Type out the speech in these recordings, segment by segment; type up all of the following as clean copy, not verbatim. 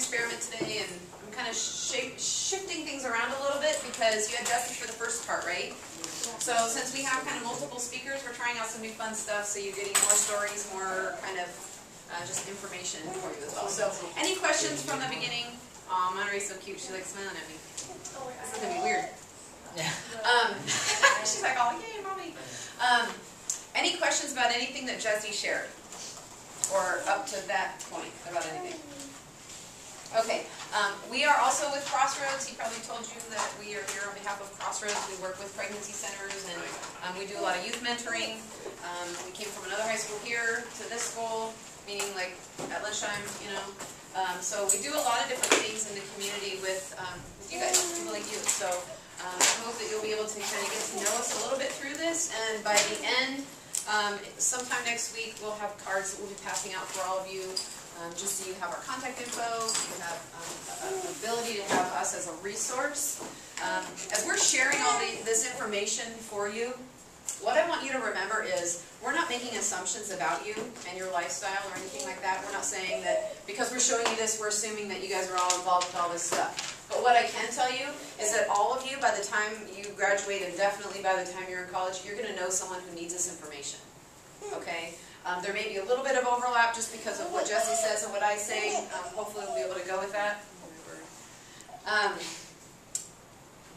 experiment today, and I'm kind of shifting things around a little bit because you had Jesse for the first part, right? So since we have kind of multiple speakers, we're trying out some new fun stuff, so you're getting more stories, more kind of just information for you as well. So any questions from the beginning? Aw, Monterey's so cute. She likes smiling at me. This is going to be weird. Yeah. She's like, oh, yay, mommy. Any questions about anything that Jesse shared? Or up to that point about anything? Okay. We are also with Crossroads. He probably told you that we are here on behalf of Crossroads. We work with pregnancy centers, and we do a lot of youth mentoring. We came from another high school here to this school, meaning like at lunchtime, you know. So we do a lot of different things in the community with you guys, people like you. So I hope that you'll be able to kind of get to know us a little bit through this, and by the end, sometime next week, we'll have cards that we'll be passing out for all of you, just so you have our contact info, you have an ability to have us as a resource. As we're sharing all this information for you, what I want you to remember is we're not making assumptions about you and your lifestyle or anything like that. We're not saying that because we're showing you this, we're assuming that you guys are all involved with all this stuff. But what I can tell you is that all of you, by the time you graduate, and definitely by the time you're in college, you're going to know someone who needs this information. Okay? There may be a little bit of overlap just because of what Jesse says and what I say. Hopefully we'll be able to go with that.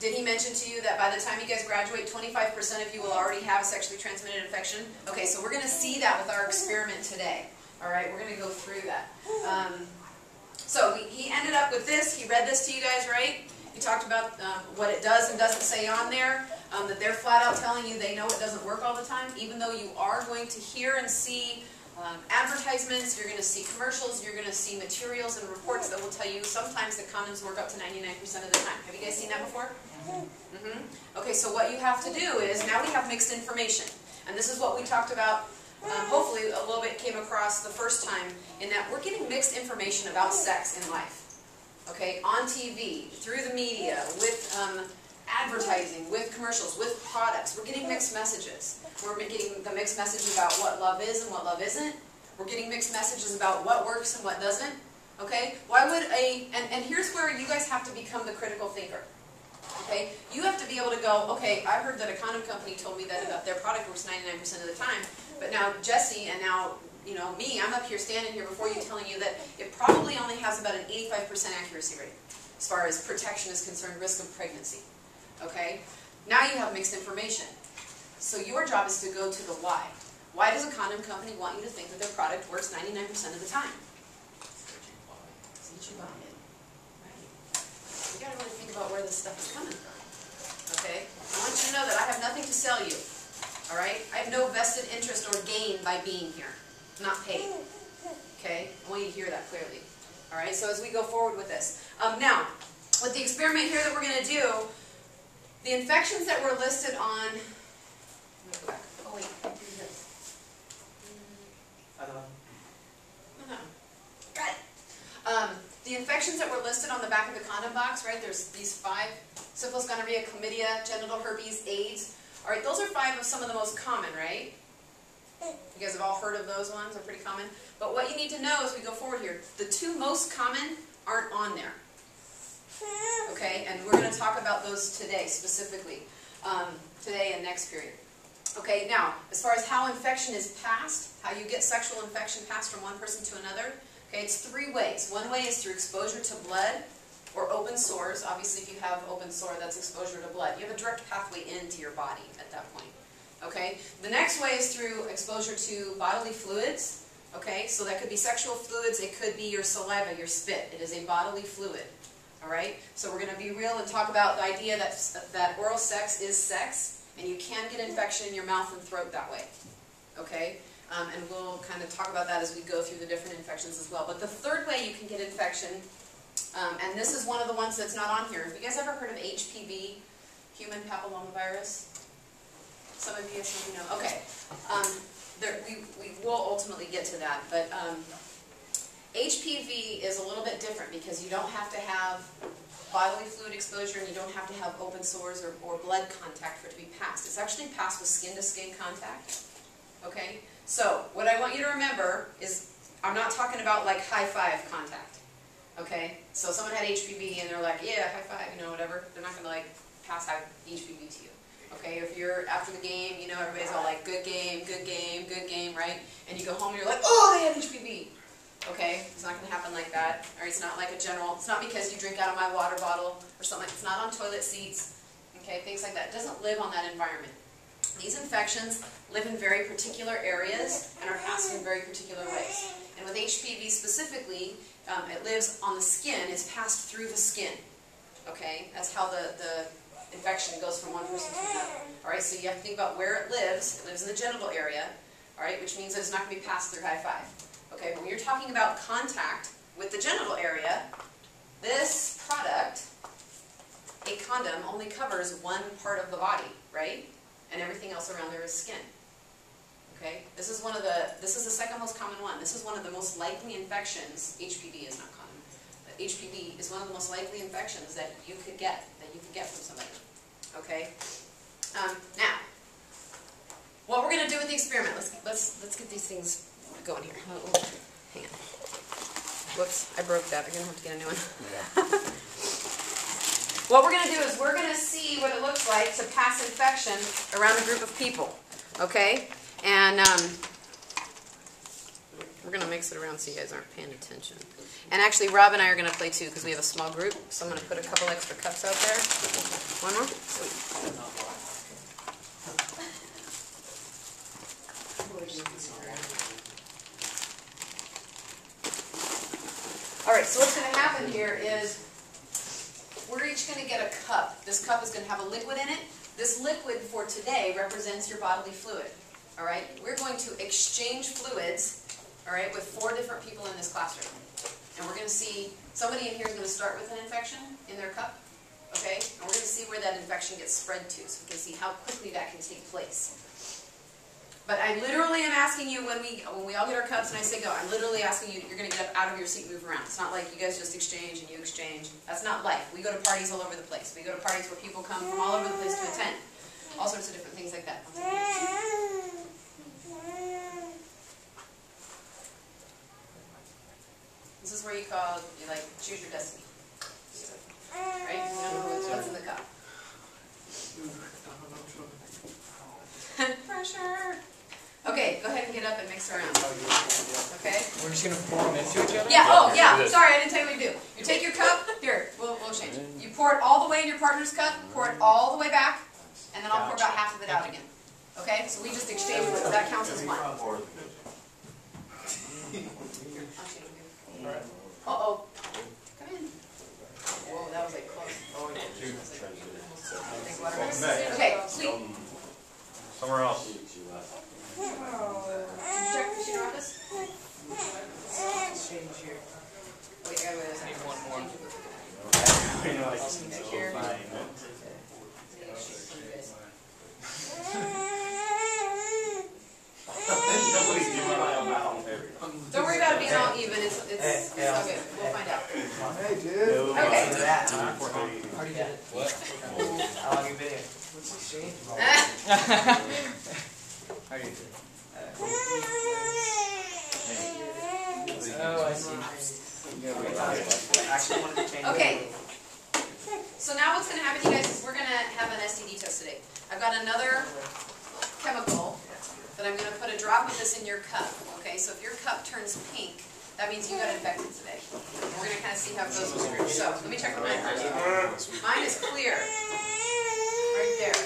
Did he mention to you that by the time you guys graduate, 25% of you will already have a sexually transmitted infection? Okay, so we're going to see that with our experiment today. All right, we're going to go through that. So he ended up with this. He read this to you guys, right? He talked about what it does and doesn't say on there, that they're flat out telling you they know it doesn't work all the time, even though you are going to hear and see advertisements, you're going to see commercials, you're going to see materials and reports that will tell you sometimes that condoms work up to 99% of the time. Have you guys seen that before? Okay, so what you have to do is, now we have mixed information. And this is what we talked about, hopefully a little bit came across the first time, in that we're getting mixed information about sex in life. Okay, on TV, through the media, with advertising, with commercials, with products. We're getting mixed messages. We're getting the mixed message about what love is and what love isn't. We're getting mixed messages about what works and what doesn't. Okay? Why would and here's where you guys have to become the critical thinker. Okay? You have to be able to go, okay, I heard that a condom company told me that their product works 99% of the time, but now Jesse and now, you know, me, I'm up here standing here before you telling you that it probably only has about an 85% accuracy rate as far as protection is concerned, risk of pregnancy. Okay? Now you have mixed information. So your job is to go to the why. Why does a condom company want you to think that their product works 99% of the time? So that you buy it. Right. You got to really think about where this stuff is coming from. Okay? I want you to know that I have nothing to sell you. Alright? I have no vested interest or gain by being here. I'm not paid. Okay? I want you to hear that clearly. Alright? So as we go forward with this. Now, with the experiment here that we're going to do, the infections that were listed on... Let me go back. Oh wait, do this. No. Got it. The infections that were listed on the back of the condom box, right? There's these 5. Syphilis, gonorrhea, chlamydia, genital herpes, AIDS. Alright, those are 5 of some of the most common, right? You guys have all heard of those ones. They're pretty common. But what you need to know as we go forward here, the 2 most common aren't on there. Okay, and we're going to talk about those today specifically, today and next period. Okay, now, as far as how infection is passed, how you get sexual infection passed from one person to another, okay, it's 3 ways. One way is through exposure to blood or open sores. Obviously, if you have open sore, that's exposure to blood. You have a direct pathway into your body at that point. Okay, the next way is through exposure to bodily fluids. Okay, so that could be sexual fluids, it could be your saliva, your spit. It is a bodily fluid. Alright, so we're going to be real and talk about the idea that oral sex is sex, and you can get infection in your mouth and throat that way. Okay, and we'll kind of talk about that as we go through the different infections as well. But the third way you can get infection, and this is one of the ones that's not on here. Have you guys ever heard of HPV, human papillomavirus? Some of you, some of you know. Okay, we will ultimately get to that, but HPV is a little bit different because you don't have to have bodily fluid exposure and you don't have to have open sores or blood contact for it to be passed. It's actually passed with skin-to-skin contact. Okay? So, what I want you to remember is I'm not talking about like high-five contact. Okay, so someone had HPV and they're like, yeah, high five, you know, whatever. They're not going to like pass HPV to you. Okay, if you're after the game, you know, everybody's all like, good game, good game, good game, right? And you go home and you're like, oh, they had HPV. Okay, it's not going to happen like that. Or it's not like a general, it's not because you drink out of my water bottle or something. It's not on toilet seats. Okay, things like that. It doesn't live on that environment. These infections live in very particular areas and are passed in very particular ways. And with HPV specifically, it lives on the skin, it's passed through the skin. Okay, that's how the infection goes from one person to another. Alright, so you have to think about where it lives. It lives in the genital area, alright, which means that it's not going to be passed through high five. Okay, but when you're talking about contact with the genital area, this product, a condom, only covers one part of the body, right? And everything else around there is skin. Okay, this is the second most common one. This is one of the most likely infections. HPV is not common, but HPV is one of the most likely infections that you could get from somebody. Okay, now what we're going to do with the experiment? Let's get these things going here. Oh, hang on. Whoops, I broke that. I'm going to have to get a new one. What we're going to do is we're going to see what it looks like to pass infection around a group of people. Okay? And we're going to mix it around so you guys aren't paying attention. And actually, Rob and I are going to play too because we have a small group. So I'm going to put a couple extra cups out there. One more? Alright, so what's going to happen here is we're each going to get a cup. This cup is going to have a liquid in it. This liquid for today represents your bodily fluid. Alright, we're going to exchange fluids, alright, with 4 different people in this classroom. And we're going to see, somebody in here is going to start with an infection in their cup, okay? And we're going to see where that infection gets spread to, so we can see how quickly that can take place. But I literally am asking you when we all get our cups and I say go, I'm literally asking you, you're going to get up out of your seat and move around. It's not like you guys just exchange and you exchange. That's not life. We go to parties all over the place. We go to parties where people come from all over the place to attend. All sorts of different things like that. This is where you choose your destiny. Right? You don't know what's in the cup. Pressure! Okay, go ahead and get up and mix around. Okay? We're just going to pour them into each other? Yeah, oh, yeah. Sorry, I didn't tell you what to do. You take your cup. Here, we'll change it. You pour it all the way in your partner's cup, pour it all the way back, and then I'll pour about half of it out again. Okay? So we just exchange it. That counts as one. Uh-oh. Come in. Whoa, that was like close. Okay, sweet. Somewhere else. Did you check the machine office? Change here. Wait, I gotta Need one more. Don't worry about it being all even. It's all good. We'll find out. Hey, dude. Okay. Already did it. What? How long you been here? What's exchange? How do you do it? Oh, I see. Okay. So now what's going to happen, you guys, is we're going to have an STD test today. I've got another chemical that I'm going to put a drop of this in your cup. Okay, so if your cup turns pink, that means you got infected today. And we're going to kind of see how it goes with yours. So let me check mine first. Mine is clear. Right there.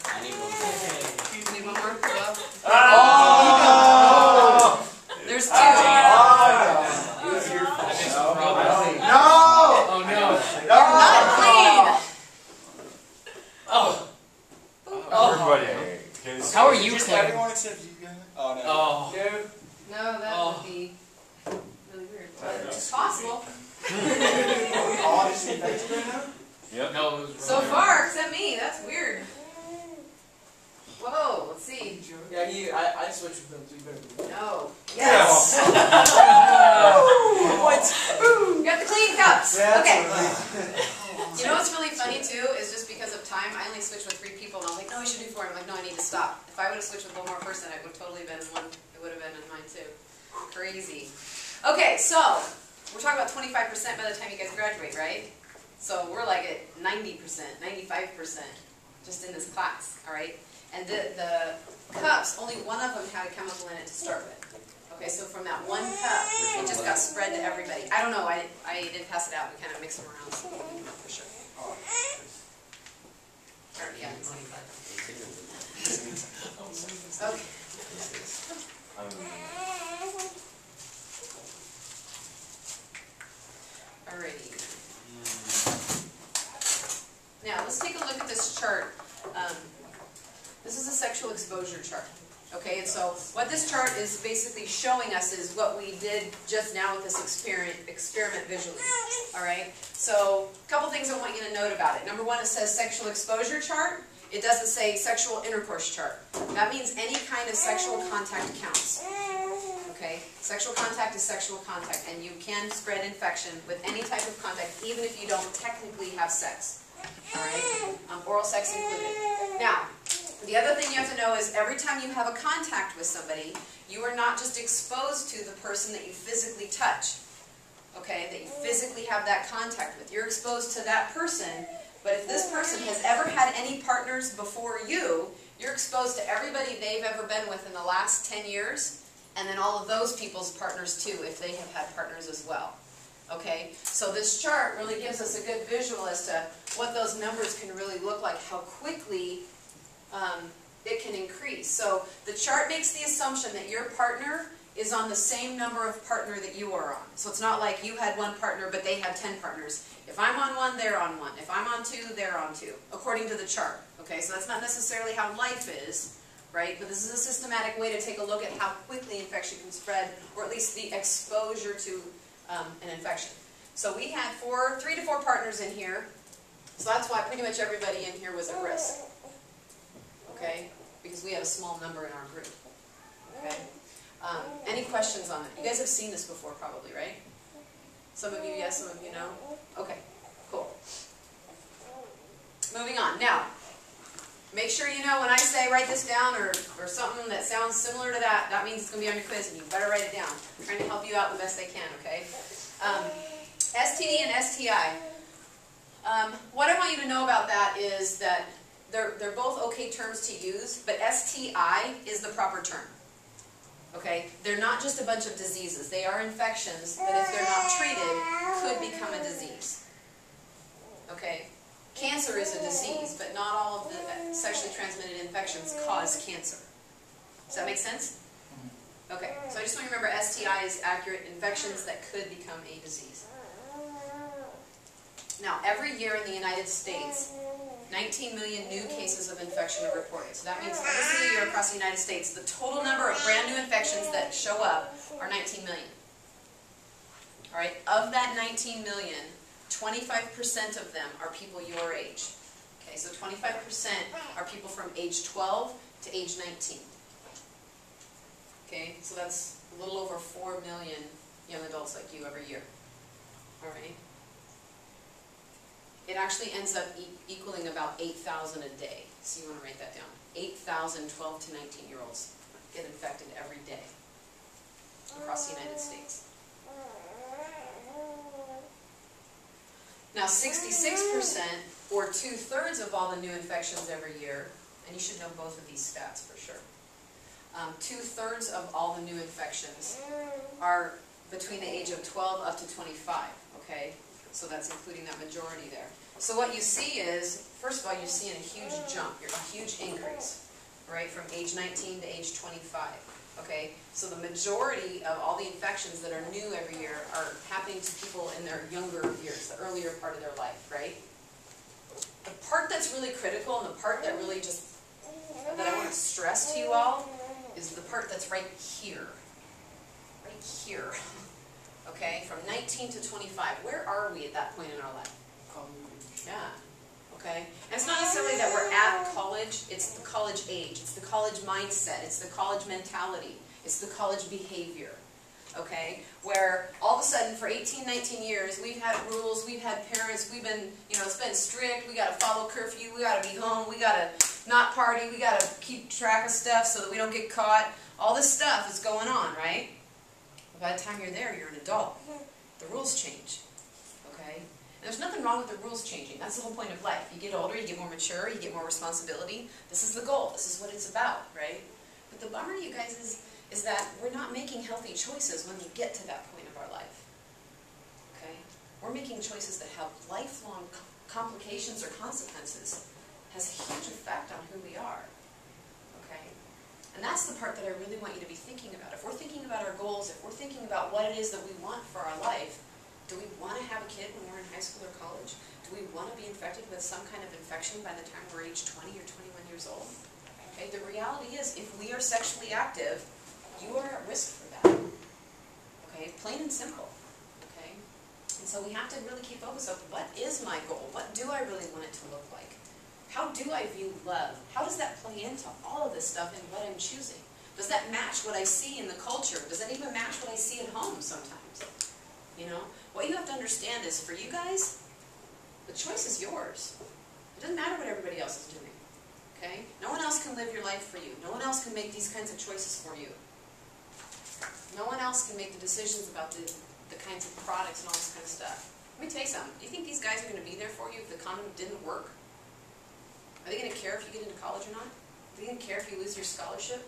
I need one more. You need one more? Go. Oh! There's 2. No! Oh no! Not clean! Oh! Everybody. How are you Just clean? everyone except you guys? Oh, no. Oh. Dude. No, that would be really weird. But it's possible. All just infected right now? Yep. No, it was So far, except me. That's weird. Whoa, let's see. Yeah, I switched with them, so you better be. No. Yes! What? You got the clean cups. That's Okay. right. You know what's really funny too is just because of time, I only switched with 3 people, and I was like, no, we should do 4. I'm like, no, I need to stop. If I would have switched with one more person, I would have totally been in one. It would have been in mine too. Crazy. Okay, so we're talking about 25% by the time you guys graduate, right? So we're like at 90%, 95% just in this class, all right? And the cups, only one of them had a chemical in it to start with. Okay, so from that one cup, it just got spread to everybody. I don't know, I didn't pass it out. We kind of mix them around, so we know for sure. Yeah. Okay. Alrighty. Now, let's take a look at this chart. This is a sexual exposure chart. Okay, and so what this chart is basically showing us is what we did just now with this experiment visually. Alright, so a couple things I want you to note about it. Number one, it says sexual exposure chart. It doesn't say sexual intercourse chart. That means any kind of sexual contact counts. Okay, sexual contact is sexual contact, and you can spread infection with any type of contact, even if you don't technically have sex. Alright, oral sex included. Now, the other thing you have to know is every time you have a contact with somebody, you are not just exposed to the person that you physically touch, okay, that you physically have that contact with. You're exposed to that person, but if this person has ever had any partners before you, you're exposed to everybody they've ever been with in the last 10 years, and then all of those people's partners too, if they have had partners as well. Okay, so this chart really gives us a good visual as to what those numbers can really look like, how quickly it can increase. So the chart makes the assumption that your partner is on the same number of partner that you are on. So it's not like you had one partner but they had 10 partners. If I'm on one, they're on one. If I'm on two, they're on two, according to the chart. Okay, so that's not necessarily how life is, right? But this is a systematic way to take a look at how quickly infection can spread, or at least the exposure to an infection. So we had 3 to 4 partners in here, so that's why pretty much everybody in here was at risk. Okay, because we had a small number in our group. Okay, any questions on it? You guys have seen this before, probably, right? Some of you yes, some of you no. Okay, cool. Moving on. Now, make sure you know when I say write this down or something that sounds similar to that, that means it's going to be on your quiz, and you better write it down. I'm trying to help you out the best I can. Okay. STD and STI. What I want you to know about that is that they're both okay terms to use, but STI is the proper term. Okay? They're not just a bunch of diseases. They are infections that if they're not treated could become a disease. Okay? Cancer is a disease, but not all of the sexually transmitted infections cause cancer. Does that make sense? Okay, so I just want you to remember STI is accurate, infections that could become a disease. Now, every year in the United States, 19 million new cases of infection are reported. So that means every single year across the United States, the total number of brand new infections that show up are 19 million. All right, of that 19 million, 25% of them are people your age. Okay, so 25% are people from age 12 to age 19. Okay, so that's a little over 4 million young adults like you every year. All right. It actually ends up equaling about 8,000 a day. So you want to write that down. 8,000 12 to 19-year-olds get infected every day across the United States. Now 66%, or 2/3 of all the new infections every year, and you should know both of these stats for sure. 2/3 of all the new infections are between the age of 12 up to 25, okay? So that's including that majority there. So what you see is, first of all, you're seeing a huge jump, a huge increase, right, from age 19 to age 25, okay? So the majority of all the infections that are new every year are happening to people in their younger years, the earlier part of their life, right? The part that's really critical and the part that really just, that I want to stress to you all, is the part that's right here. Right here. Okay, from 19 to 25. Where are we at that point in our life? Yeah. Okay? And it's not necessarily that we're at college, it's the college age, it's the college mindset, it's the college mentality, it's the college behavior. Okay? Where all of a sudden for 18, 19 years we've had rules, we've had parents, we've been, it's been strict, we gotta follow curfew, we gotta be home, we gotta not party, we gotta keep track of stuff so that we don't get caught. All this stuff is going on, right? By the time you're there, you're an adult. the rules change, okay? And there's nothing wrong with the rules changing. That's the whole point of life. You get older, you get more mature, you get more responsibility. This is the goal. This is what it's about, right? But the bummer, you guys, is that we're not making healthy choices when we get to that point of our life, okay? We're making choices that have lifelong complications or consequences. Has a huge effect on who we are, okay? And that's the part that I really want you to be thinking about. If we're thinking about our goals, if we're thinking about what it is that we want for our life, do we want to have a kid when we're in high school or college? Do we want to be infected with some kind of infection by the time we're age 20 or 21 years old? Okay, the reality is, if we are sexually active, you are at risk for that. Okay, plain and simple. Okay? And so we have to really keep focus on what is my goal? What do I really want it to look like? How do I view love? How does that play into all of this stuff and what I'm choosing? Does that match what I see in the culture? Does that even match what I see at home sometimes? You know? What you have to understand is, for you guys, the choice is yours. It doesn't matter what everybody else is doing. Okay? No one else can live your life for you. No one else can make these kinds of choices for you. No one else can make the decisions about the kinds of products and all this kind of stuff. Let me tell you something. Do you think these guys are going to be there for you if the condom didn't work? Are they going to care if you get into college or not? Are they going to care if you lose your scholarship?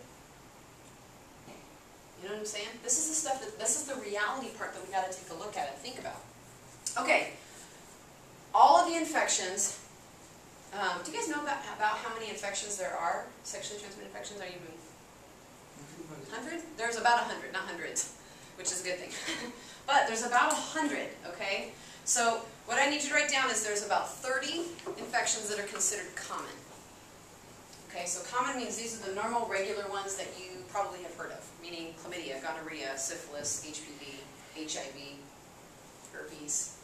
You know what I'm saying? This is the stuff this is the reality part that we got to take a look at and think about. Okay. All of the infections. Do you guys know about how many infections there are? Sexually transmitted infections? Are you 100? There's about 100, not hundreds, which is a good thing. But there's about 100, okay? So what I need you to write down is there's about 30 infections that are considered common. Okay, so common means these are the normal, regular ones that you probably have heard of, meaning chlamydia, gonorrhea, syphilis, HPV, HIV, herpes.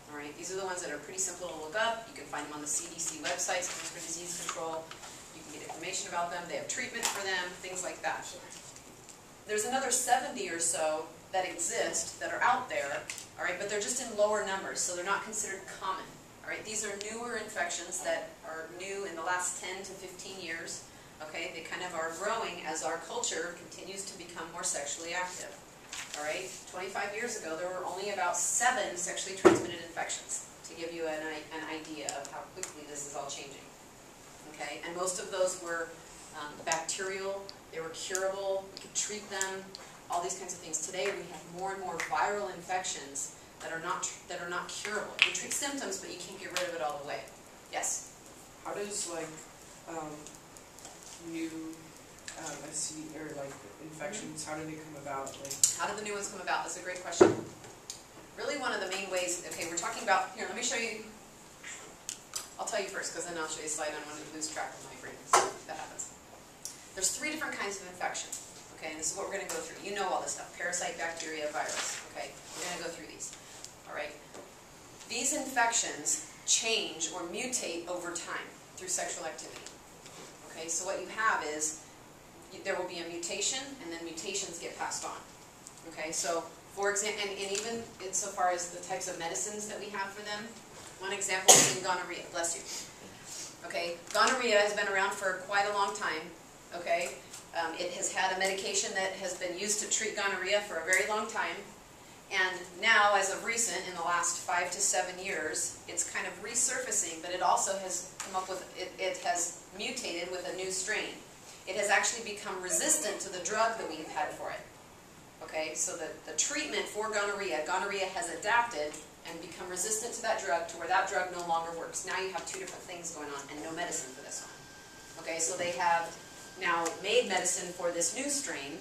All right, these are the ones that are pretty simple to look up. You can find them on the CDC website, Centers for Disease Control. You can get information about them. They have treatment for them, things like that. There's another 70 or so that exist, that are out there, all right, but they're just in lower numbers, so they're not considered common. All right, these are newer infections that are new in the last 10 to 15 years. Okay, they kind of are growing as our culture continues to become more sexually active. All right, 25 years ago, there were only about 7 sexually transmitted infections, to give you an idea of how quickly this is all changing. Okay, and most of those were bacterial, they were curable, we could treat them, all these kinds of things. Today, we have more and more viral infections that are not curable. You treat symptoms, but you can't get rid of it all the way. Yes? How does, like, new STD, or, like, infections, how do they come about? Like, how do the new ones come about? That's a great question. Really, one of the main ways, okay, we're talking about, here, let me show you, I'll tell you first, because then I'll show you a slide on when I lose track of my brain. So that happens. There's 3 different kinds of infection. Okay, and this is what we're going to go through. You know all this stuff. Parasite, bacteria, virus. Okay, we're going to go through these. All right. These infections change or mutate over time through sexual activity. Okay, so what you have is, there will be a mutation, and then mutations get passed on. Okay, so, for example, and even insofar as the types of medicines that we have for them, one example is in gonorrhea. Bless you. Okay, gonorrhea has been around for quite a long time. Okay. It has had a medication that has been used to treat gonorrhea for a very long time, and now, as of recent, in the last 5 to 7 years, it's kind of resurfacing, but it also has come up with, it has mutated with a new strain. It has actually become resistant to the drug that we've had for it. Okay, so the treatment for gonorrhea has adapted and become resistant to that drug to where that drug no longer works. Now you have 2 different things going on and no medicine for this one. Okay, so they have now made medicine for this new strain.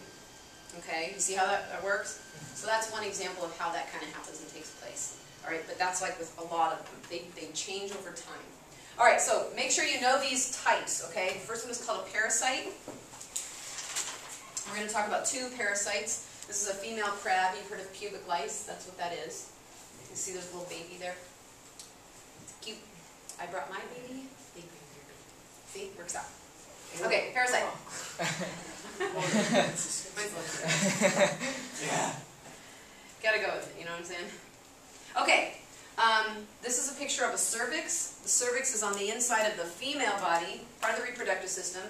Okay, you see how that works? So that's one example of how that kind of happens and takes place. All right, but that's like with a lot of them. They change over time. All right, so make sure you know these types, okay? The first one is called a parasite. We're going to talk about 2 parasites. This is a female crab. You've heard of pubic lice. That's what that is. You can see there's a little baby there. It's cute. I brought my baby. See, works out. Okay, parasite. Yeah. Gotta go with it, you know what I'm saying? Okay, this is a picture of a cervix. The cervix is on the inside of the female body, part of the reproductive system.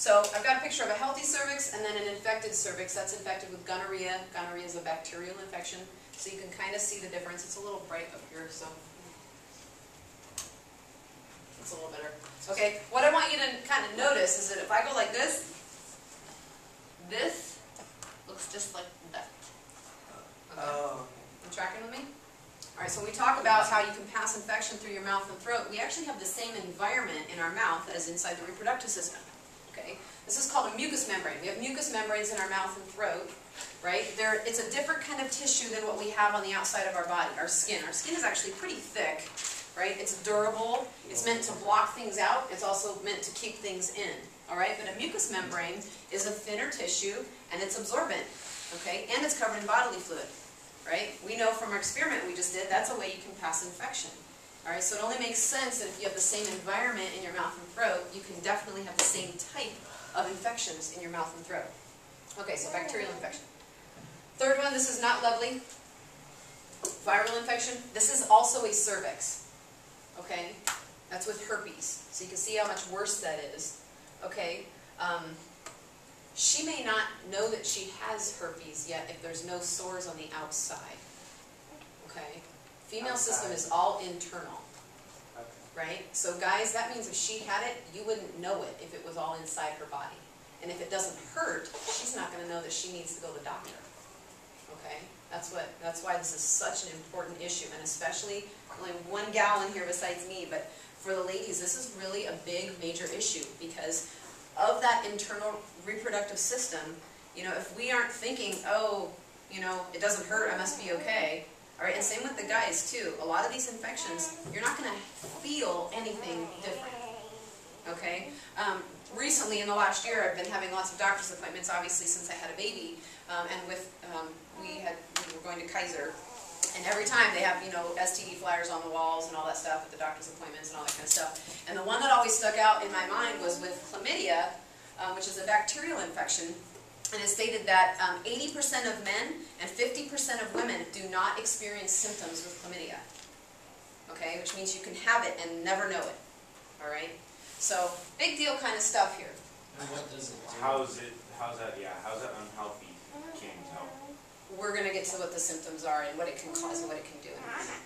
So I've got a picture of a healthy cervix and then an infected cervix that's infected with gonorrhea. Gonorrhea is a bacterial infection, so you can kind of see the difference. It's a little bright up here, so it's a little better. Okay, what I want you to kind of notice is that if I go like this, this looks just like that. Okay. Oh. You tracking with me? All right, so when we talk about how you can pass infection through your mouth and throat, we actually have the same environment in our mouth as inside the reproductive system. Okay? This is called a mucous membrane. We have mucous membranes in our mouth and throat, right? It's a different kind of tissue than what we have on the outside of our body, our skin. Our skin is actually pretty thick, right? It's durable. It's meant to block things out. It's also meant to keep things in, all right? But a mucous membrane is a thinner tissue, and it's absorbent, okay? And it's covered in bodily fluid, right? We know from our experiment we just did, that's a way you can pass infection. All right, so it only makes sense that if you have the same environment in your mouth and throat, you can definitely have the same type of infections in your mouth and throat. Okay, so bacterial infection. Third one, this is not lovely. Viral infection. This is also a cervix. Okay, that's with herpes. So you can see how much worse that is. Okay, she may not know that she has herpes yet if there's no sores on the outside. Okay. Female system is all internal, right? So guys, that means if she had it, you wouldn't know it if it was all inside her body. And if it doesn't hurt, she's not going to know that she needs to go to the doctor. Okay? That's why this is such an important issue, and especially only one gal in here besides me, but for the ladies, this is really a big, major issue because of that internal reproductive system. You know, if we aren't thinking, oh, you know, it doesn't hurt, I must be okay. All right, and same with the guys too. A lot of these infections, you're not going to feel anything different. Okay? Recently, in the last year, I've been having lots of doctor's appointments, obviously, since I had a baby. And with we were going to Kaiser, and every time they have, you know, STD flyers on the walls and all that stuff at the doctor's appointments and all that kind of stuff. And the one that always stuck out in my mind was with chlamydia, which is a bacterial infection. And it stated that 80% of men and 50% of women do not experience symptoms with chlamydia. Okay, which means you can have it and never know it. All right, so big deal kind of stuff here. And what does it do? How's that unhealthy? Can't you tell? We're going to get to what the symptoms are and what it can cause and what it can do.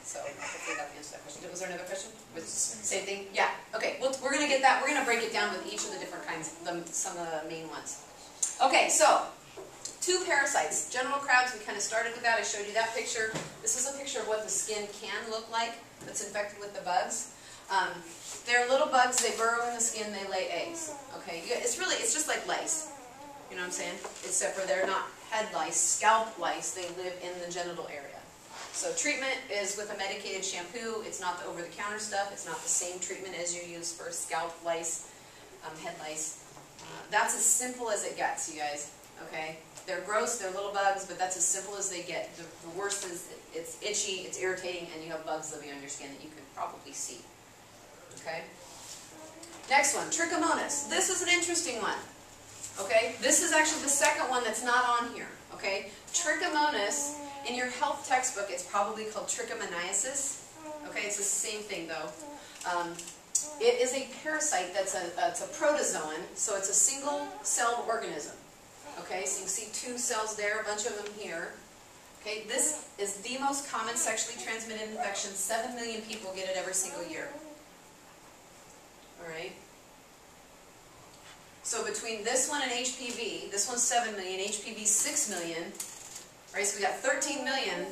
So hopefully that answers that question. Was there another question? Same thing? Yeah. Okay. Well, we're going to get that. We're going to break it down with each of the different kinds, some of the main ones. Okay. So 2 parasites. Genital crabs. We kind of started with that. I showed you that picture. This is a picture of what the skin can look like that's infected with the bugs. They're little bugs. They burrow in the skin. They lay eggs. Okay. It's just like lice. You know what I'm saying? Except for they're not head lice, scalp lice. They live in the genital area. So treatment is with a medicated shampoo. It's not the over-the-counter stuff. It's not the same treatment as you use for scalp lice, head lice. That's as simple as it gets, you guys. Okay? They're gross. They're little bugs, but that's as simple as they get. The worst is it's itchy, it's irritating, and you have bugs living on your skin that you can probably see. Okay? Next one, trichomonas. This is an interesting one. Okay, this is actually the second one that's not on here. Okay, trichomonas, in your health textbook, it's probably called trichomoniasis. Okay, it's the same thing though. It is a parasite it's a protozoan, so it's a single-celled organism. Okay, so you can see 2 cells there, a bunch of them here. Okay, this is the most common sexually transmitted infection. 7 million people get it every single year. All right. So between this one and HPV, this one's 7 million, HPV 6 million, right? So we got 13 million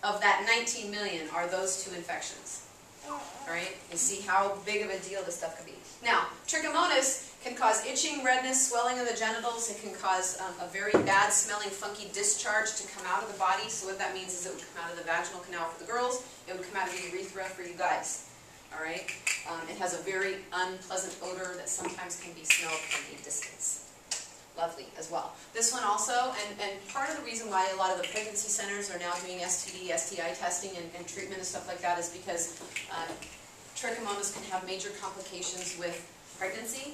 of that 19 million are those 2 infections. All right? You see how big of a deal this stuff could be. Now, trichomonas can cause itching, redness, swelling of the genitals. It can cause a very bad smelling, funky discharge to come out of the body. So what that means is it would come out of the vaginal canal for the girls. It would come out of the urethra for you guys. All right? It has a very unpleasant odor that sometimes can be smelled from a distance. Lovely as well. This one also, and part of the reason why a lot of the pregnancy centers are now doing STD, STI testing and treatment and stuff like that is because trichomonas can have major complications with pregnancy,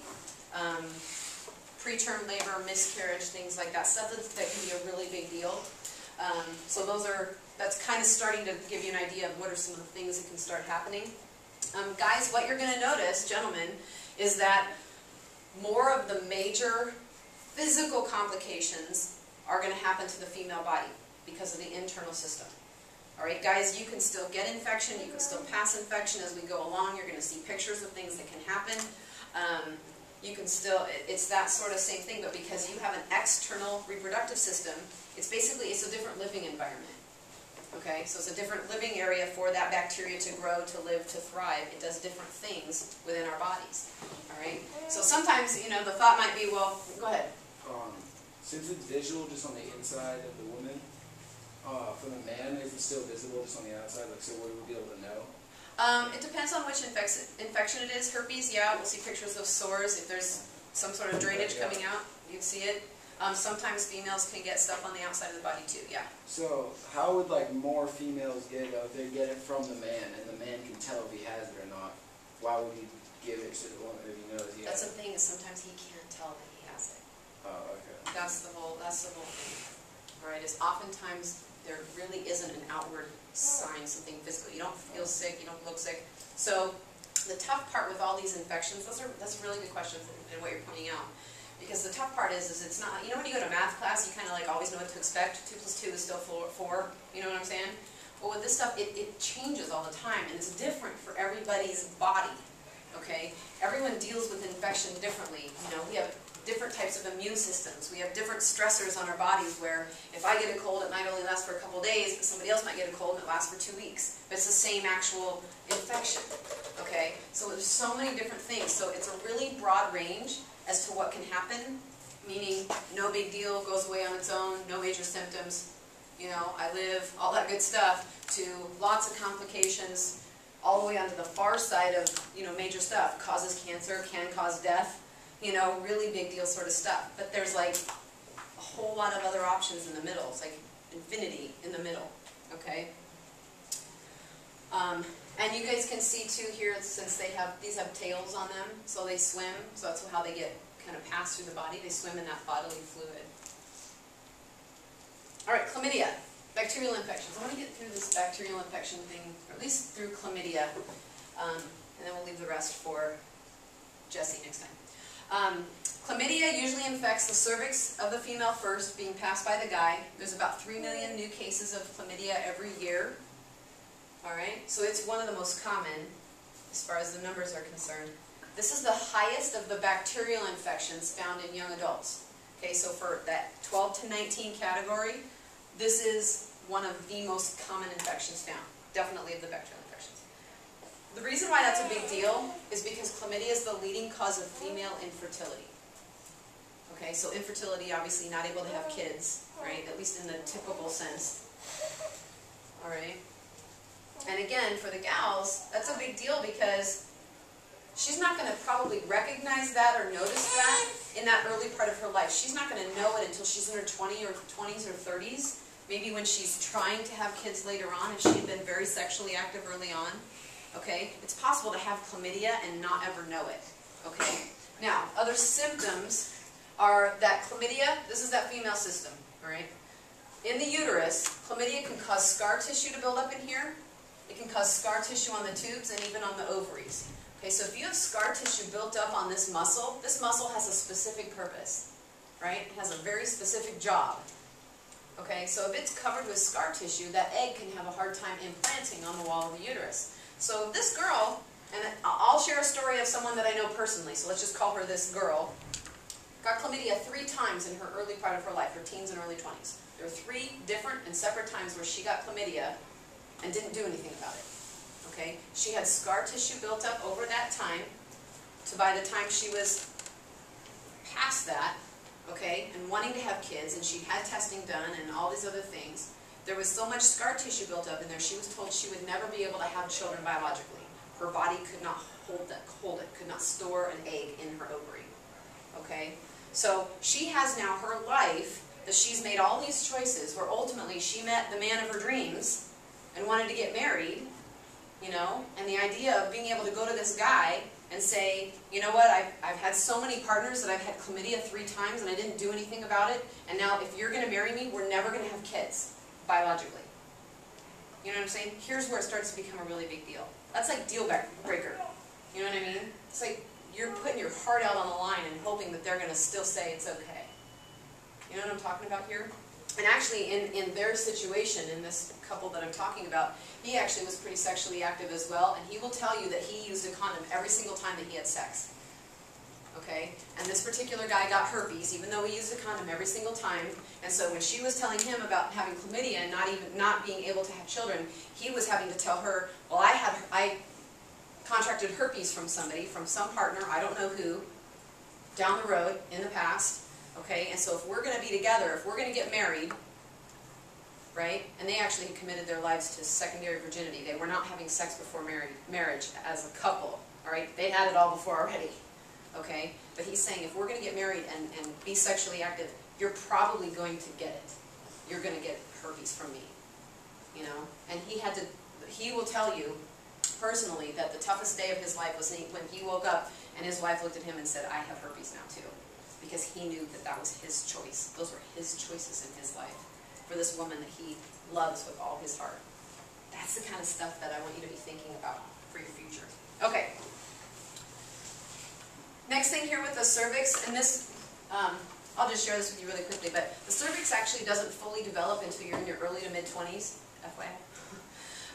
preterm labor, miscarriage, things like that. Stuff that can be a really big deal. So that's kind of starting to give you an idea of what are some of the things that can start happening. Guys, what you're going to notice, gentlemen, is that more of the major physical complications are going to happen to the female body because of the internal system. Alright guys, you can still get infection, you can still pass infection as we go along, you're going to see pictures of things that can happen. You can still, it's that sort of same thing, but because you have an external reproductive system, it's a different living environment. Okay, so it's a different living area for that bacteria to grow, to live, to thrive. It does different things within our bodies. Alright, so sometimes, you know, the thought might be, well, go ahead. Since it's visual just on the inside of the woman, for the man, is it still visible just on the outside? Like, so would we be able to know? It depends on which infection it is. Herpes, yeah, we'll see pictures of sores. If there's some sort of drainage coming out, you'd see it. Sometimes females can get stuff on the outside of the body too, yeah. So how would like more females get it? If they get it from the man, and the man can tell if he has it or not, why would he give it to the woman if he knows he has it? That's the thing, is sometimes he can't tell that he has it. Oh, okay. That's the whole thing. Alright, is oftentimes there really isn't an outward sign, something physical. You don't feel sick, you don't look sick. So the tough part with all these infections, that's a really good question and what you're pointing out. Because the tough part is it's not, you know when you go to math class, you kind of like always know what to expect. 2 + 2 is still 4, you know what I'm saying? Well with this stuff, it changes all the time, and it's different for everybody's body, okay? Everyone deals with infection differently. You know, we have different types of immune systems. We have different stressors on our bodies where if I get a cold, it might only last for a couple days, but somebody else might get a cold and it lasts for 2 weeks. But it's the same actual infection, okay? So there's so many different things. So it's a really broad range as to what can happen, meaning no big deal, goes away on its own, no major symptoms, you know, I live, all that good stuff, to lots of complications, all the way onto the far side of, you know, major stuff, causes cancer, can cause death, you know, really big deal sort of stuff. But there's like a whole lot of other options in the middle. It's like infinity in the middle, okay? And you guys can see too here, since these have tails on them, so they swim, so that's how they get kind of passed through the body. They swim in that bodily fluid. Alright, chlamydia, bacterial infections. I want to get through this bacterial infection thing, or at least through chlamydia, and then we'll leave the rest for Jessie next time. Chlamydia usually infects the cervix of the female first, being passed by the guy. There's about 3 million new cases of chlamydia every year. Alright, so it's one of the most common as far as the numbers are concerned. This is the highest of the bacterial infections found in young adults. Okay, so for that 12 to 19 category, this is one of the most common infections found, definitely of the bacterial infections. The reason why that's a big deal is because chlamydia is the leading cause of female infertility. Okay, so infertility, obviously not able to have kids, right, at least in the typical sense. Alright. And again, for the gals, that's a big deal because she's not going to probably recognize that or notice that in that early part of her life. She's not going to know it until she's in her 20s or 30s, maybe when she's trying to have kids later on if she'd been very sexually active early on. Okay? It's possible to have chlamydia and not ever know it. Okay? Now, other symptoms are that chlamydia, this is that female system, alright? In the uterus, chlamydia can cause scar tissue to build up in here. It can cause scar tissue on the tubes and even on the ovaries. Okay, so if you have scar tissue built up on this muscle has a specific purpose, right? It has a very specific job. Okay, so if it's covered with scar tissue, that egg can have a hard time implanting on the wall of the uterus. So this girl, and I'll share a story of someone that I know personally, so let's just call her this girl, got chlamydia 3 times in her early part of her life, her teens and early 20s. There were 3 different and separate times where she got chlamydia and didn't do anything about it. Okay? She had scar tissue built up over that time to by the time she was past that, okay, and wanting to have kids, and she had testing done and all these other things, there was so much scar tissue built up in there, she was told she would never be able to have children biologically. Her body could not hold it, could not store an egg in her ovary. Okay? So she has now her life that she's made all these choices where ultimately she met the man of her dreams and wanted to get married, you know, and the idea of being able to go to this guy and say, you know what, I've had so many partners that I've had chlamydia 3 times and I didn't do anything about it, and now if you're going to marry me, we're never going to have kids, biologically. You know what I'm saying? Here's where it starts to become a really big deal. That's like deal breaker. You know what I mean? It's like, you're putting your heart out on the line and hoping that they're going to still say it's okay. You know what I'm talking about here? And actually, in their situation, in this couple that I'm talking about, he actually was pretty sexually active as well, and he will tell you that he used a condom every single time that he had sex. Okay? And this particular guy got herpes, even though he used a condom every single time. And so when she was telling him about having chlamydia and not being able to have children, he was having to tell her, well, I contracted herpes from somebody, from some partner, I don't know who, down the road in the past. Okay, and so if we're going to be together, if we're going to get married, right, and they actually had committed their lives to secondary virginity. They were not having sex before marriage as a couple, all right? They had it all before already, okay? But he's saying if we're going to get married and be sexually active, you're probably going to get it. You're going to get herpes from me, you know? And he will tell you personally that the toughest day of his life was when he woke up and his wife looked at him and said, I have herpes now too. Because he knew that that was his choice. Those were his choices in his life for this woman that he loves with all his heart. That's the kind of stuff that I want you to be thinking about for your future. Okay. Next thing here with the cervix, and this, I'll just share this with you really quickly, but the cervix actually doesn't fully develop until you're in your early to mid-20s, FYI.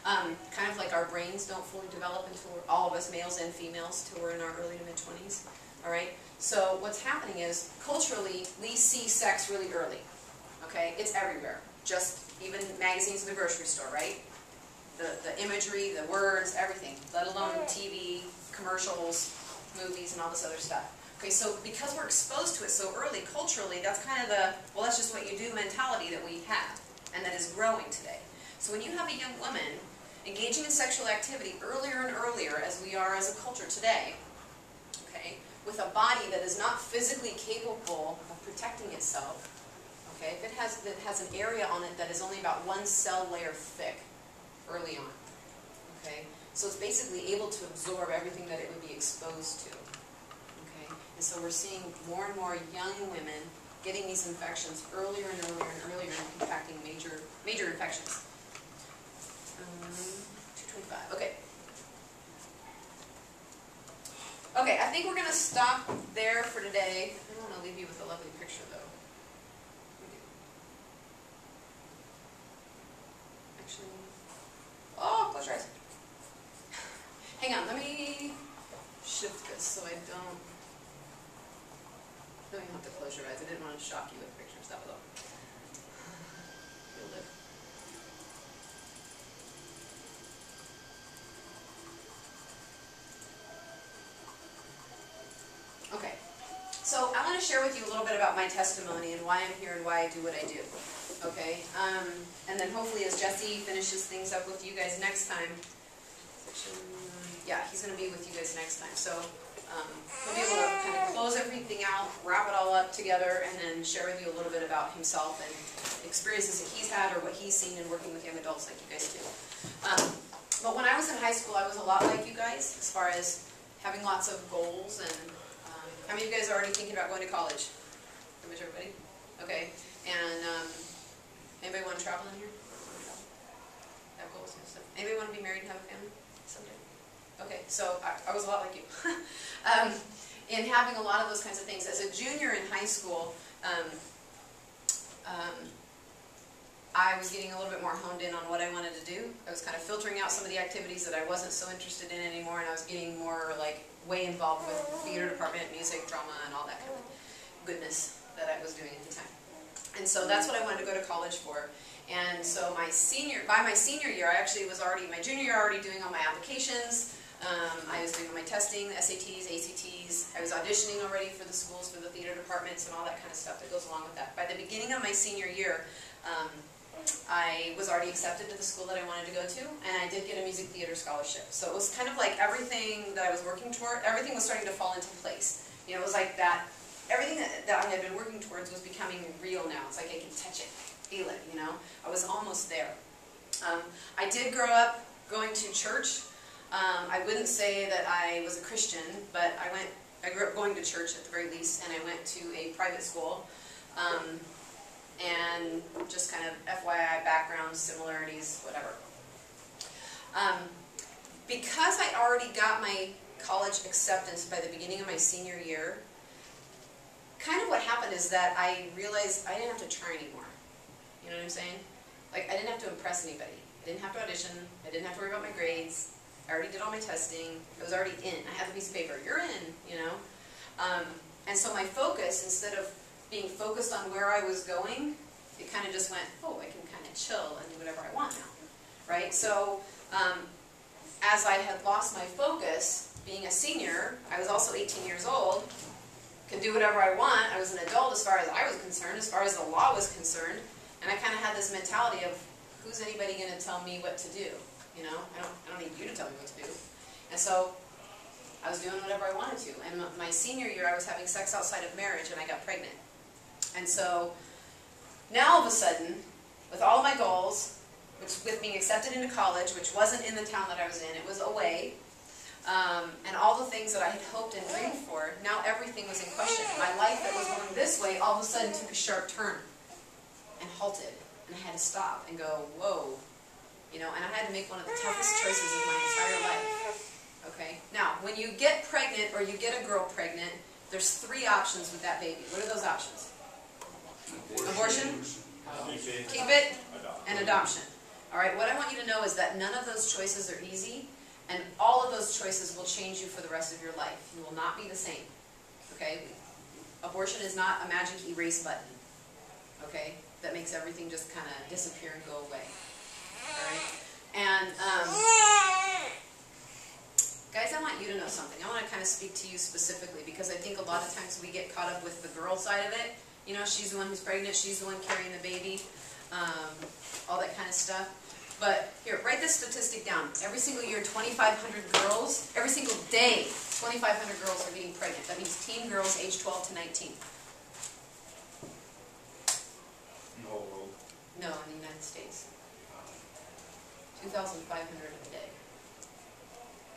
Kind of like our brains don't fully develop until all of us, males and females, till we're in our early to mid-20s. All right? So what's happening is, culturally, we see sex really early. Okay? It's everywhere. Just even magazines in the grocery store, right? The imagery, the words, everything. Let alone TV, commercials, movies, and all this other stuff. Okay, so because we're exposed to it so early, culturally, that's kind of the, well, that's just what you do mentality that we have, and that is growing today. So when you have a young woman engaging in sexual activity earlier and earlier, as we are as a culture today, okay, with a body that is not physically capable of protecting itself, okay, if it has an area on it that is only about one cell layer thick early on, okay, so it's basically able to absorb everything that it would be exposed to, okay, and so we're seeing more and more young women getting these infections earlier and earlier and earlier and contracting major infections. 225, okay. Okay, I think we're going to stop there for today. I don't want to leave you with a lovely picture, though. Actually, oh, close your eyes. Hang on, let me shift this so I don't. No, you don't have to close your eyes. I didn't want to shock you with pictures, that was all. You'll live. Okay, so I want to share with you a little bit about my testimony and why I'm here and why I do what I do. Okay, and then hopefully as Jesse finishes things up with you guys next time, yeah, he's going to be with you guys next time. So he'll be able to kind of close everything out, wrap it all up together, and then share with you a little bit about himself and experiences that he's had or what he's seen in working with young adults like you guys do. But when I was in high school, I was a lot like you guys as far as having lots of goals. And how many of you guys are already thinking about going to college? Pretty much everybody? Okay. And anybody want to travel in here? Have goals and stuff? Anybody want to be married and have a family someday? Okay, so I was a lot like you. In having a lot of those kinds of things. As a junior in high school, I was getting a little bit more honed in on what I wanted to do. I was kind of filtering out some of the activities that I wasn't so interested in anymore, and I was getting more like way involved with theater department, music, drama, and all that kind of goodness that I was doing at the time. And so that's what I wanted to go to college for. And so by my senior year, I actually was already, my junior year, already doing all my applications. I was doing all my testing, SATs, ACTs. I was auditioning already for the schools, for the theater departments, and all that kind of stuff that goes along with that. By the beginning of my senior year, I was already accepted to the school that I wanted to go to, and I did get a music theater scholarship. So it was kind of like everything that I was working toward, everything was starting to fall into place. You know, it was like that, everything that I had been working towards was becoming real now. It's like I can touch it, feel it, you know. I was almost there. I did grow up going to church. I wouldn't say that I was a Christian, but I grew up going to church at the very least, and I went to a private school. And just kind of FYI background, similarities, whatever. Because I already got my college acceptance by the beginning of my senior year, kind of what happened is that I realized I didn't have to try anymore. You know what I'm saying? Like, I didn't have to impress anybody. I didn't have to audition. I didn't have to worry about my grades. I already did all my testing. I was already in. I had the piece of paper. You're in, you know? And so my focus, instead of being focused on where I was going, it kind of just went, oh, I can kind of chill and do whatever I want now, right? So as I had lost my focus, being a senior, I was also 18 years old, could do whatever I want. I was an adult as far as I was concerned, as far as the law was concerned, and I kind of had this mentality of, who's anybody going to tell me what to do? You know, I don't need you to tell me what to do. And so I was doing whatever I wanted to. And my senior year, I was having sex outside of marriage, and I got pregnant. And so now all of a sudden, with all of my goals, with being accepted into college, which wasn't in the town that I was in, it was away, and all the things that I had hoped and dreamed for, now everything was in question. My life that was going this way all of a sudden took a sharp turn and halted. And I had to stop and go, whoa. You know, and I had to make one of the toughest choices of my entire life. Okay? Now, when you get pregnant or you get a girl pregnant, there's 3 options with that baby. What are those options? Abortion? Keep it? And adoption. Alright, what I want you to know is that none of those choices are easy, and all of those choices will change you for the rest of your life. You will not be the same. Okay? Abortion is not a magic erase button. Okay? That makes everything just kind of disappear and go away. Alright? And, guys, I want you to know something. I want to kind of speak to you specifically, because I think a lot of times we get caught up with the girl side of it. You know, she's the one who's pregnant, she's the one carrying the baby, all that kind of stuff. But here, write this statistic down. Every single year, 2,500 girls, every single day, 2,500 girls are getting pregnant. That means teen girls aged 12 to 19. No, in the United States. 2,500 a day.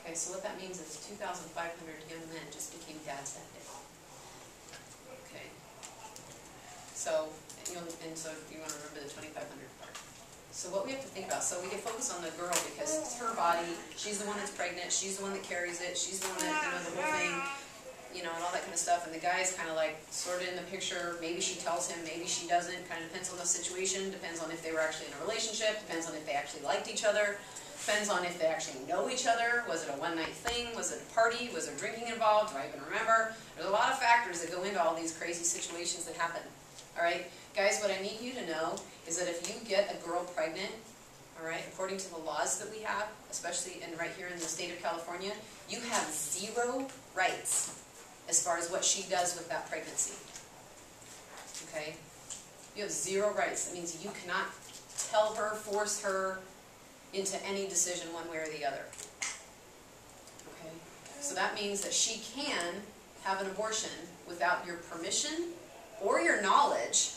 Okay, so what that means is 2,500 young men just became dads that day. Okay. So, you want to remember the 2,500 part. So what we have to think about, so we can focus on the girl because it's her body, she's the one that's pregnant, she's the one that carries it, she's the one that, you know, the whole thing, you know, and all that kind of stuff, and the guy's kind of like sort of in the picture. Maybe she tells him, maybe she doesn't, kind of depends on the situation, depends on if they were actually in a relationship, depends on if they actually liked each other, depends on if they actually know each other. Was it a one-night thing? Was it a party? Was there drinking involved? Do I even remember? There's a lot of factors that go into all these crazy situations that happen. Alright, guys, what I need you to know is that if you get a girl pregnant, alright, according to the laws that we have, especially right here in the state of California, you have 0 rights as far as what she does with that pregnancy. Okay? You have 0 rights. That means you cannot tell her, force her into any decision one way or the other. Okay? So that means that she can have an abortion without your permission or your knowledge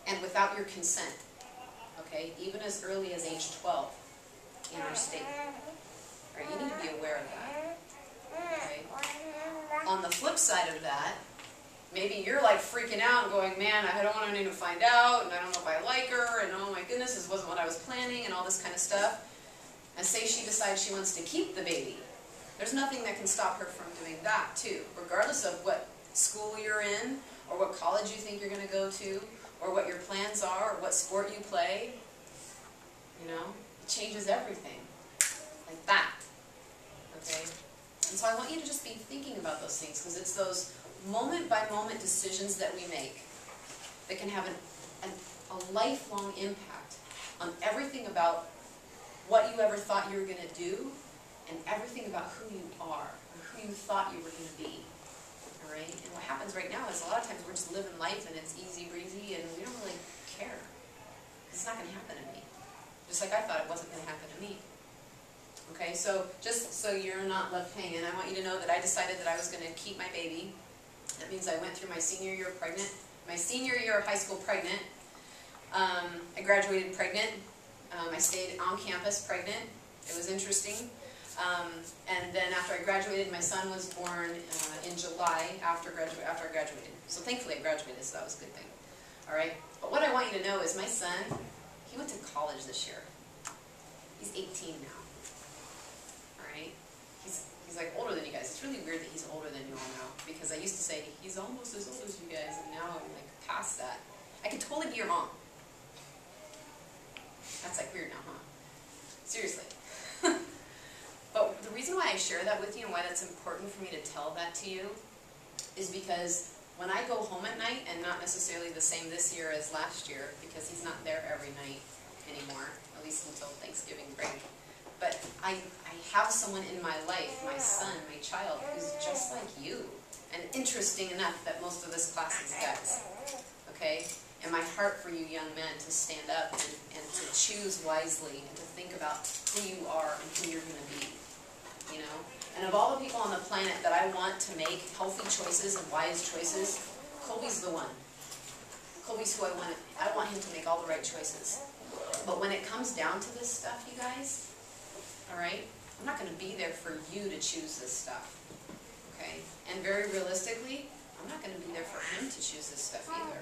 and without your consent. Okay? Even as early as age 12 in our state. All right, you need to be aware of that. Okay? On the flip side of that, maybe you're like freaking out and going, man, I don't want anyone to find out, and I don't know if I like her, and oh my goodness, this wasn't what I was planning, and all this kind of stuff. And say she decides she wants to keep the baby. There's nothing that can stop her from doing that, too. Regardless of what school you're in, or what college you think you're going to go to, or what your plans are, or what sport you play. You know? It changes everything. Like that. Okay? And so I want you to just be thinking about those things, because it's those moment-by-moment decisions that we make that can have a lifelong impact on everything about what you ever thought you were going to do, and everything about who you are, or who you thought you were going to be. Alright? And what happens right now is a lot of times we're just living life and it's easy breezy and we don't really care. It's not going to happen to me. Just like I thought it wasn't going to happen to me. Okay, so just so you're not left hanging, I want you to know that I decided that I was going to keep my baby. That means I went through my senior year pregnant, my senior year of high school pregnant. I graduated pregnant. I stayed on campus pregnant. It was interesting. And then after I graduated, my son was born in July after I graduated. So thankfully I graduated, so that was a good thing. Alright? But what I want you to know is my son, he went to college this year. He's 18 now. Alright? He's like older than you guys. He's was almost as old as you guys, and now I'm like past that. I could totally be your mom. That's like weird now, huh? Seriously. But the reason why I share that with you and why that's important for me to tell that to you is because when I go home at night, and not necessarily the same this year as last year, because he's not there every night anymore, at least until Thanksgiving break. But I have someone in my life, my son, my child, who's just like you. And interesting enough that most of this class is guys. Okay? And my heart for you young men to stand up and to choose wisely and to think about who you are and who you're going to be. You know? And of all the people on the planet that I want to make healthy choices and wise choices, Colby's the one. Colby's who I want him to make all the right choices. But when it comes down to this stuff, you guys, alright, I'm not going to be there for you to choose this stuff. Okay? And very realistically, I'm not going to be there for him to choose this stuff either.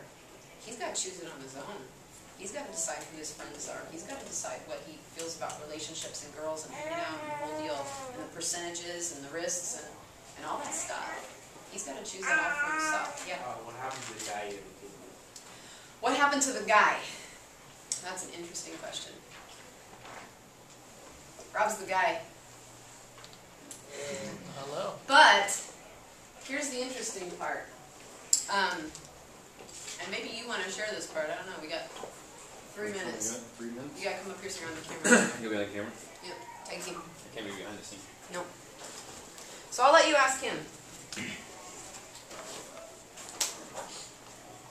He's got to choose it on his own. He's got to decide who his friends are. He's got to decide what he feels about relationships and girls and hanging out and the whole deal, and the percentages and the risks and all that stuff. He's got to choose it all for himself. Yeah. What happened to the guy? What happened to the guy? That's an interesting question. Rob's the guy. Hello. But here's the interesting part. And maybe you want to share this part. I don't know. We got 3 minutes. 3 minutes? You got to come up here so you're on the camera. You'll be on the camera? Yeah. Tag team. I can't be behind the scene. No. So I'll let you ask him.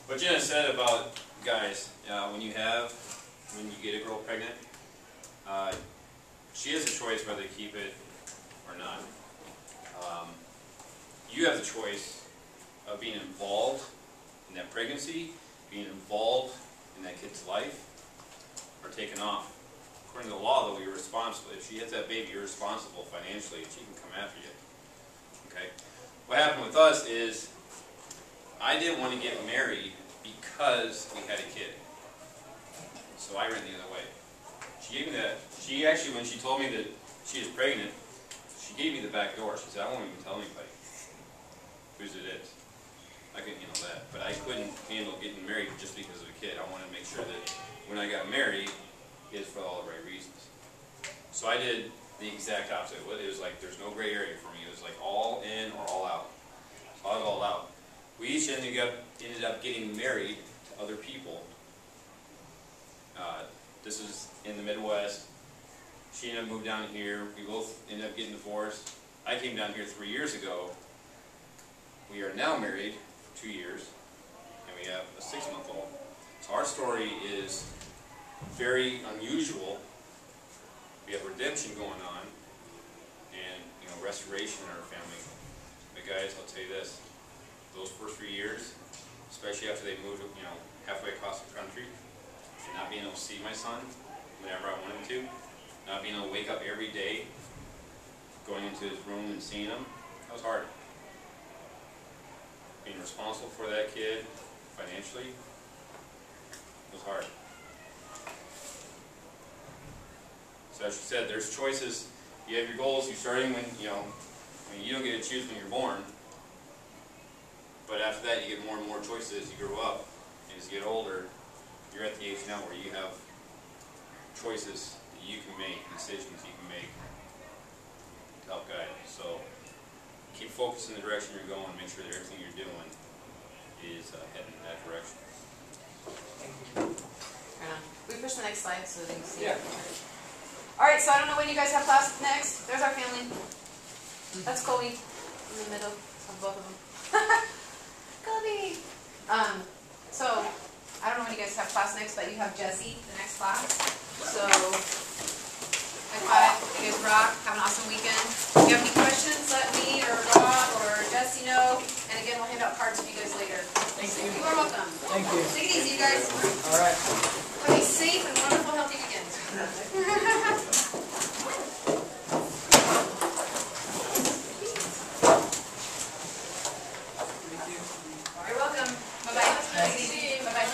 What Jenna said about guys, when you get a girl pregnant, she has a choice whether to keep it or not. You have the choice of being involved in that pregnancy, being involved in that kid's life, or taking off. According to the law, though, you're responsible. If she hits that baby, you're responsible financially, and she can come after you. Okay? What happened with us is, I didn't want to get married because we had a kid. So I ran the other way. She gave me that. She actually, when she told me that she was pregnant, she gave me the back door. She said, I won't even tell anybody whose it is. I couldn't handle that. But I couldn't handle getting married just because of a kid. I wanted to make sure that when I got married, it was for all the right reasons. So I did the exact opposite. It was like there's no gray area for me. It was like all in or all out. So I was all out. We each ended up getting married to other people. This is in the Midwest. She ended up moving down here. We both ended up getting divorced. I came down here 3 years ago. We are now married for 2 years, and we have a 6-month-old. So our story is very unusual. We have redemption going on, and restoration in our family. But guys, I'll tell you this: those first 3 years, especially after they moved, halfway across the country, and not being able to see my son whenever I wanted to, not being able to wake up every day, going into his room and seeing him, that was hard. Being responsible for that kid financially was hard. So as she said, there's choices. You have your goals. You're starting when you don't get to choose when you're born. But after that, you get more and more choices as you grow up. And as you get older, you're at the age now where you have choices that you can make, decisions you can make to help guide. So keep focused in the direction you're going. Make sure that everything you're doing is heading in that direction. Right on. We push the next slide so they can see. Yeah. Alright, so I don't know when you guys have class next. There's our family. That's Colby in the middle of both of them. Colby! So, I don't know when you guys have class next, but you have Jesse, the next class. So, high five. You guys rock. Have an awesome weekend. If you have any questions, let me or Rob or Jesse know. And again, we'll hand out cards to you guys later. Thank you. You are welcome. Thank you. Take it easy, you guys. All right. Have a safe and wonderful, healthy weekend. You're welcome. Bye-bye. Take it easy. Bye-bye.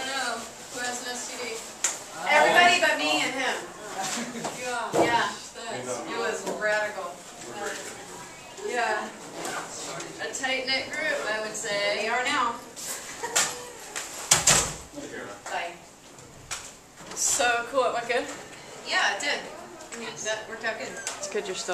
Who has an STD? Everybody but me and him. Yeah. Yeah. It was radical. Yeah. A tight-knit group, I would say. They are now. cool. It went good. Yeah, it did. That worked out good. It's good you're still